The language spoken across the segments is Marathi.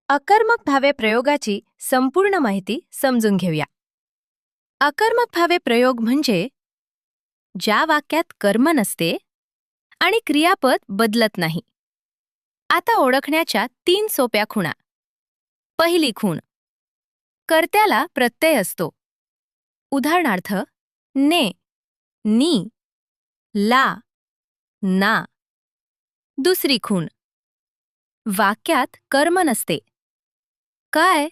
अकर्मक भावे प्रयोगाची संपूर्ण माहिती समजून घेऊया. अकर्मक भावे प्रयोग म्हणजे ज्या वाक्यात कर्म नसते आणि क्रियापद बदलत नाही. आता ओळखण्याच्या 3 सोप्या खुणा. पहिली खूण, कर्त्याला प्रत्यय असतो. उदाहरणार्थ ने, नी, ला, ना. दुसरी खूण, वाक्यात कर्म नसते. काय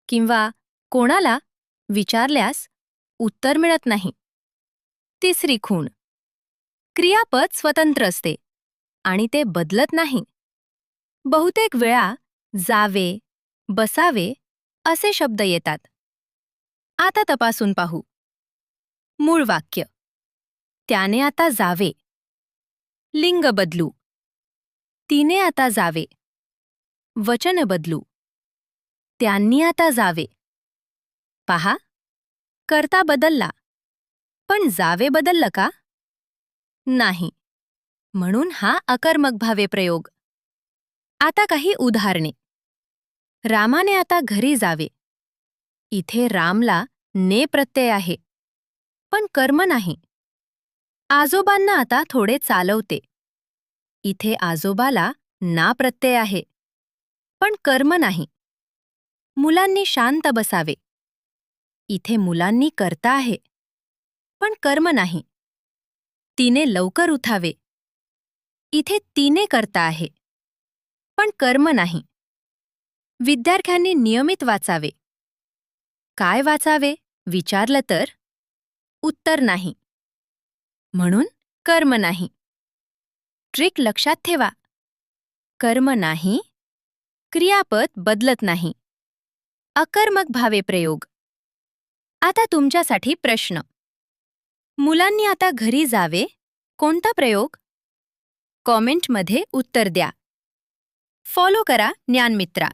किंवा कोणाला विचारल्यास उत्तर मिळत नाही. तिसरी खूण, क्रियापद स्वतंत्र असते आणि ते बदलत नाही. बहुतेक वेळा जावे, बसावे असे शब्द येतात. आता तपासून पाहू. मूळ वाक्य, त्याने आता जावे. लिंग बदलू, तिने आता जावे. वचन बदलू, त्यांनी आता जावे. पहा, कर्ता बदलला, पण जावे बदललं का? नाही. म्हणून हा अकर्मक भावे प्रयोग. आता काही उदाहरणे. रामाने आता घरी जावे. इथे रामला ने प्रत्यय आहे, पण कर्म नाही. आजोबांना आता थोडे चालवते. इथे आजोबाला ना प्रत्यय आहे, पण कर्म नाही. मुलांनी शांत बसावे. इथे मुलांनी कर्ता आहे, पण कर्म नाही. तिने लवकर उठावे. इथे तिने कर्ता आहे, पण कर्म नाही. विद्यार्थ्यांनी नियमित वाचावे. काय वाचावे विचारलं तर उत्तर नाही. म्हणून कर्म नाही. ट्रिक लक्षात ठेवा. कर्म नाही, क्रियापद बदलत नाही. अकर्मक भावे प्रयोग. आता तुमच्यासाठी प्रश्न. मुलांनी आता घरी जावे कोणता प्रयोग? कॉमेंटमध्ये उत्तर द्या. फॉलो करा ज्ञानमित्रा.